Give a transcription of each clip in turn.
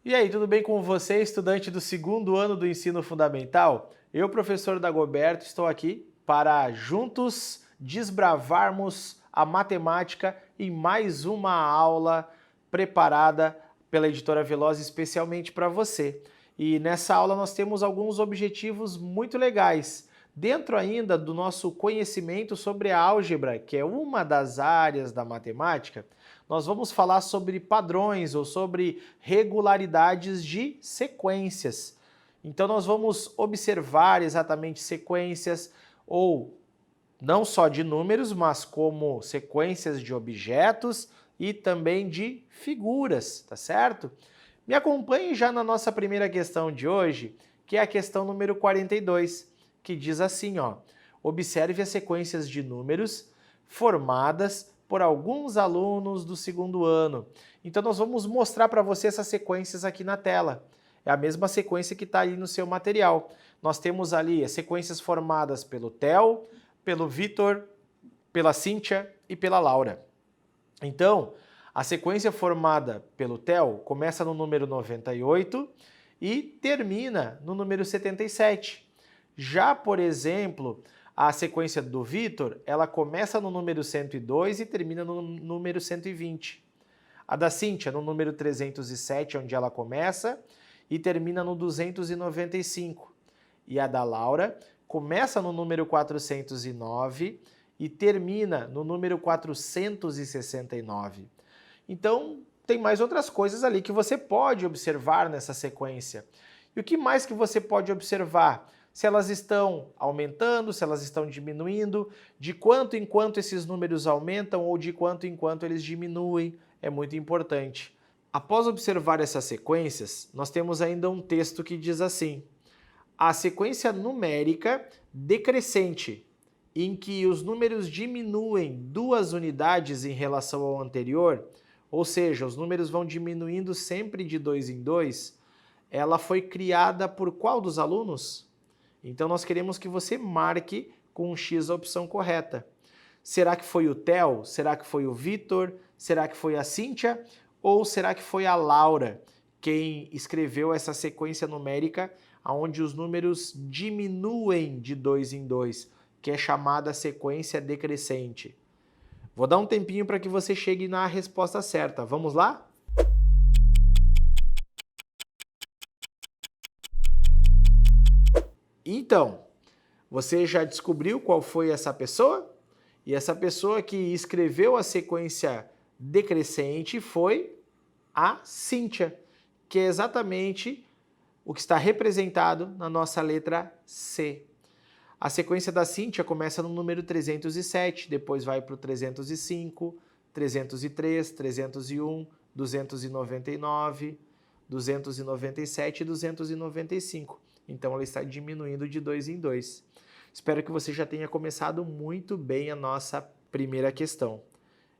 E aí, tudo bem com você, estudante do segundo ano do ensino fundamental? Eu, professor Dagoberto, estou aqui para juntos desbravarmos a matemática em mais uma aula preparada pela editora Veloz especialmente para você. E nessa aula nós temos alguns objetivos muito legais. Dentro ainda do nosso conhecimento sobre a álgebra, que é uma das áreas da matemática, nós vamos falar sobre padrões ou sobre regularidades de sequências. Então nós vamos observar exatamente sequências ou não só de números, mas como sequências de objetos e também de figuras, tá certo? Me acompanhe já na nossa primeira questão de hoje, que é a questão número 42, que diz assim, ó: observe as sequências de números formadas por alguns alunos do segundo ano. Então nós vamos mostrar para você essas sequências aqui na tela. É a mesma sequência que está aí no seu material. Nós temos ali as sequências formadas pelo Theo, pelo Vitor, pela Cíntia e pela Laura. Então, a sequência formada pelo Theo começa no número 98 e termina no número 77. Já, por exemplo, a sequência do Vitor, ela começa no número 102 e termina no número 120. A da Cíntia no número 307, onde ela começa, e termina no 295. E a da Laura começa no número 409 e termina no número 469. Então, tem mais outras coisas ali que você pode observar nessa sequência. E o que mais que você pode observar? Se elas estão aumentando, se elas estão diminuindo, de quanto em quanto esses números aumentam ou de quanto em quanto eles diminuem, é muito importante. Após observar essas sequências, nós temos ainda um texto que diz assim: a sequência numérica decrescente, em que os números diminuem 2 unidades em relação ao anterior, ou seja, os números vão diminuindo sempre de 2 em 2, ela foi criada por qual dos alunos? Então nós queremos que você marque com um X a opção correta. Será que foi o Theo? Será que foi o Vitor? Será que foi a Cíntia? Ou será que foi a Laura quem escreveu essa sequência numérica onde os números diminuem de 2 em 2, que é chamada sequência decrescente? Vou dar um tempinho para que você chegue na resposta certa. Vamos lá? Então, você já descobriu qual foi essa pessoa? E essa pessoa que escreveu a sequência decrescente foi a Cíntia, que é exatamente o que está representado na nossa letra C. A sequência da Cíntia começa no número 307, depois vai para o 305, 303, 301, 299, 297 e 295. Então ela está diminuindo de 2 em 2. Espero que você já tenha começado muito bem a nossa primeira questão.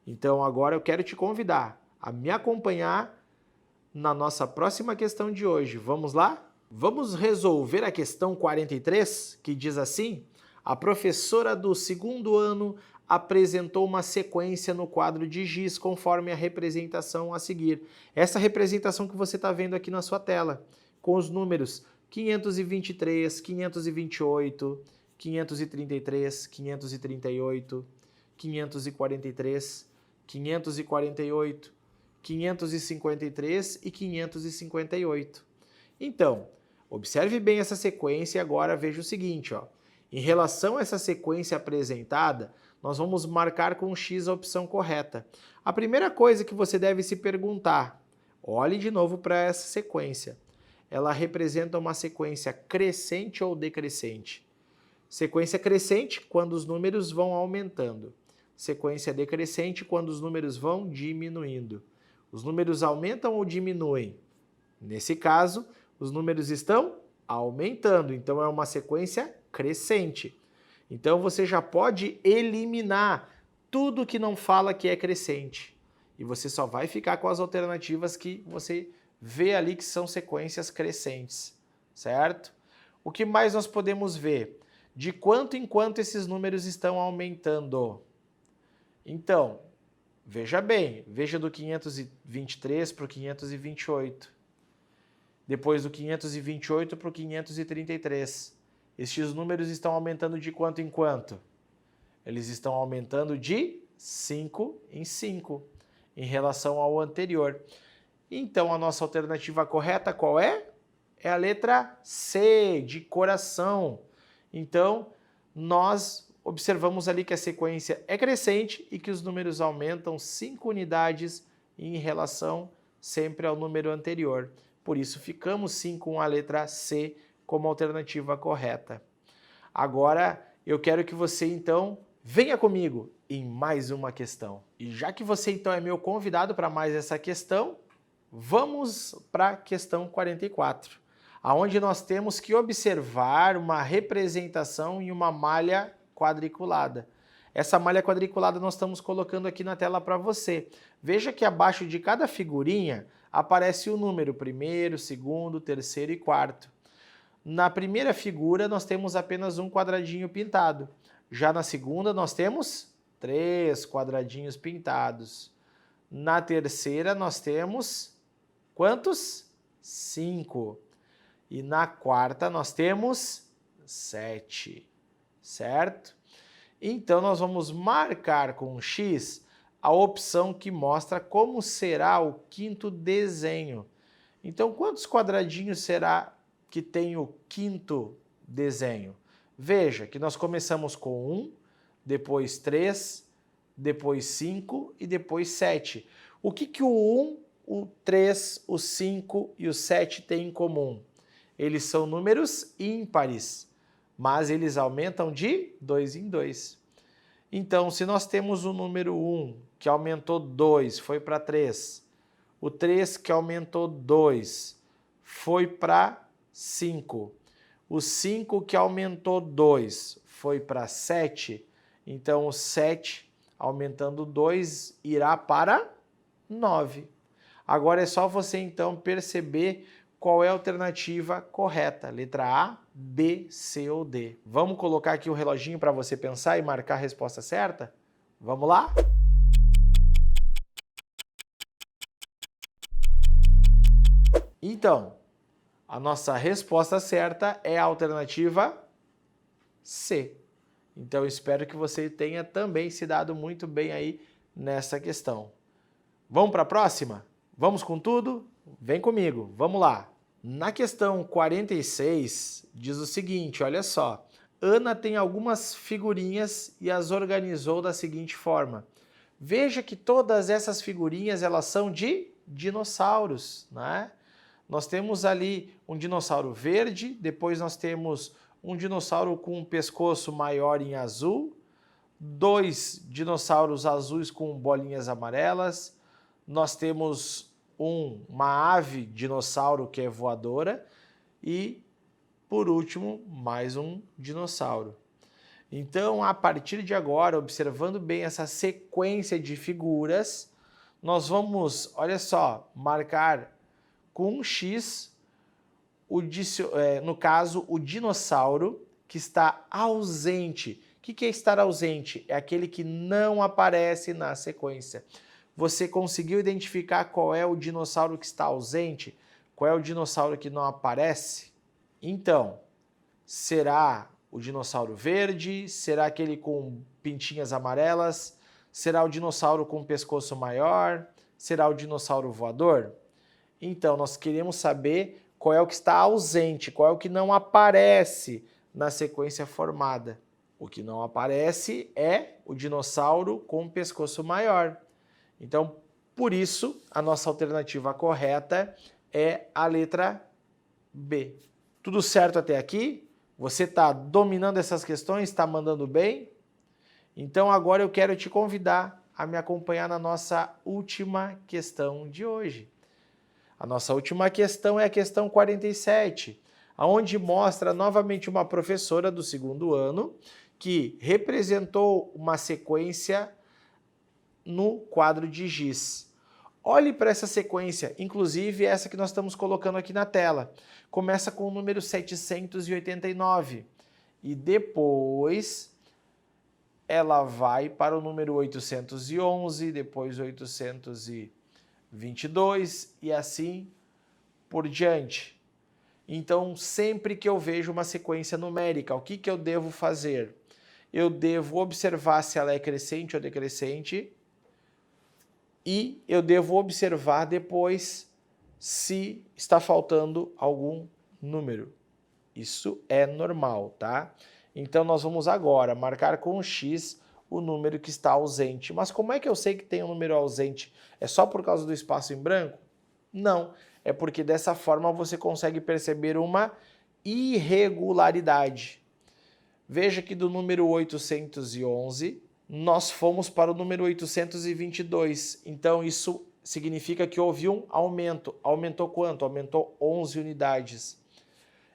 Então agora eu quero te convidar a me acompanhar na nossa próxima questão de hoje. Vamos lá? Vamos resolver a questão 43, que diz assim: a professora do segundo ano apresentou uma sequência no quadro de giz conforme a representação a seguir. Essa representação que você está vendo aqui na sua tela, com os números 523, 528, 533, 538, 543, 548, 553 e 558. Então, observe bem essa sequência e agora veja o seguinte, ó. Em relação a essa sequência apresentada, nós vamos marcar com X a opção correta. A primeira coisa que você deve se perguntar, olhe de novo para essa sequência. Ela representa uma sequência crescente ou decrescente? Sequência crescente, quando os números vão aumentando. Sequência decrescente, quando os números vão diminuindo. Os números aumentam ou diminuem? Nesse caso, os números estão aumentando, então é uma sequência crescente. Então você já pode eliminar tudo que não fala que é crescente. E você só vai ficar com as alternativas que você vê ali que são sequências crescentes, certo? O que mais nós podemos ver? De quanto em quanto esses números estão aumentando? Então, Veja bem, veja do 523 para o 528. Depois do 528 para o 533. Estes números estão aumentando de quanto em quanto? Eles estão aumentando de 5 em 5, em relação ao anterior. Então, a nossa alternativa correta qual é? É a letra C, de coração. Então, nós observamos ali que a sequência é crescente e que os números aumentam 5 unidades em relação sempre ao número anterior. Por isso, ficamos sim com a letra C como alternativa correta. Agora, eu quero que você, então, venha comigo em mais uma questão. E já que você, então, é meu convidado para mais essa questão, vamos para a questão 44, onde nós temos que observar uma representação em uma malha quadriculada. Essa malha quadriculada nós estamos colocando aqui na tela para você. Veja que abaixo de cada figurinha aparece o número primeiro, segundo, terceiro e quarto. Na primeira figura nós temos apenas um quadradinho pintado. Já na segunda nós temos 3 quadradinhos pintados. Na terceira nós temos quantos? 5. E na quarta nós temos 7, certo? Então nós vamos marcar com um X a opção que mostra como será o quinto desenho. Então quantos quadradinhos será que tem o quinto desenho? Veja que nós começamos com 1, depois 3, depois 5 e depois 7. O que o 1, o 3, o 5 e o 7 têm em comum? Eles são números ímpares, mas eles aumentam de 2 em 2. Então, se nós temos o número 1, que aumentou 2, foi para 3, o 3, que aumentou 2, foi para 5, o 5, que aumentou 2, foi para 7, então o 7, aumentando 2, irá para 9. Agora é só você, então, perceber qual é a alternativa correta, letra A, B, C ou D. Vamos colocar aqui o reloginho para você pensar e marcar a resposta certa? Vamos lá? Então, a nossa resposta certa é a alternativa C. Então, eu espero que você tenha também se dado muito bem aí nessa questão. Vamos para a próxima? Vamos com tudo? Vem comigo, vamos lá. Na questão 46, diz o seguinte, olha só. Ana tem algumas figurinhas e as organizou da seguinte forma. Veja que todas essas figurinhas, elas são de dinossauros, né? Nós temos ali um dinossauro verde, depois nós temos um dinossauro com um pescoço maior em azul, 2 dinossauros azuis com bolinhas amarelas, nós temos uma ave dinossauro que é voadora e, por último, mais um dinossauro. Então, a partir de agora, observando bem essa sequência de figuras, nós vamos, olha só, marcar com um X, no caso, o dinossauro que está ausente. O que é estar ausente? É aquele que não aparece na sequência. Você conseguiu identificar qual é o dinossauro que está ausente? Qual é o dinossauro que não aparece? Então, será o dinossauro verde? Será aquele com pintinhas amarelas? Será o dinossauro com pescoço maior? Será o dinossauro voador? Então, nós queremos saber qual é o que está ausente, qual é o que não aparece na sequência formada. O que não aparece é o dinossauro com pescoço maior. Então, por isso, a nossa alternativa correta é a letra B. Tudo certo até aqui? Você está dominando essas questões? Está mandando bem? Então, agora eu quero te convidar a me acompanhar na nossa última questão de hoje. A nossa última questão é a questão 47, onde mostra novamente uma professora do segundo ano que representou uma sequência no quadro de giz. Olhe para essa sequência, inclusive essa que nós estamos colocando aqui na tela. Começa com o número 789 e depois ela vai para o número 811, depois 822 e assim por diante. Então, sempre que eu vejo uma sequência numérica, o que eu devo fazer? Eu devo observar se ela é crescente ou decrescente e eu devo observar depois se está faltando algum número. Isso é normal, tá? Então, nós vamos agora marcar com um X o número que está ausente. Mas como é que eu sei que tem um número ausente? É só por causa do espaço em branco? Não, é porque dessa forma você consegue perceber uma irregularidade. Veja que do número 811, nós fomos para o número 822. Então, isso significa que houve um aumento. Aumentou quanto? Aumentou 11 unidades.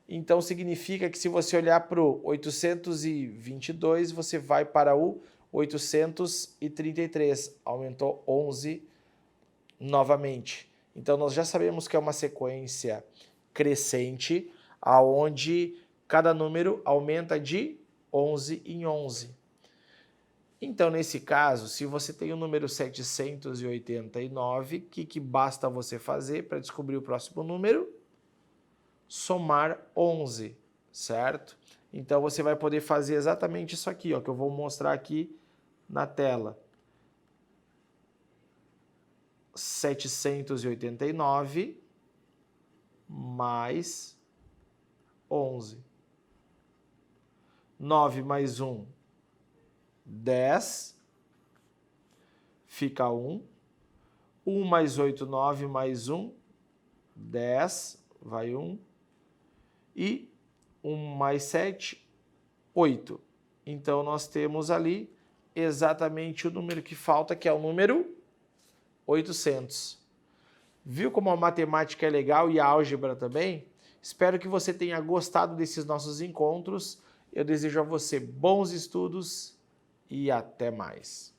Então, significa que se você olhar para o 822, você vai para o 833. Aumentou 11 novamente. Então, nós já sabemos que é uma sequência crescente, aonde cada número aumenta de 11 em 11. Então, nesse caso, se você tem o número 789, o que basta você fazer para descobrir o próximo número? Somar 11, certo? Então, você vai poder fazer exatamente isso aqui, ó, que eu vou mostrar aqui na tela. 789 mais 11. 9 mais 1, 10. Fica 1. 1 mais 8, 9 mais 1, 10. Vai 1. E 1 mais 7, 8. Então, nós temos ali exatamente o número que falta, que é o número 800. Viu como a matemática é legal e a álgebra também? Espero que você tenha gostado desses nossos encontros. Eu desejo a você bons estudos e até mais.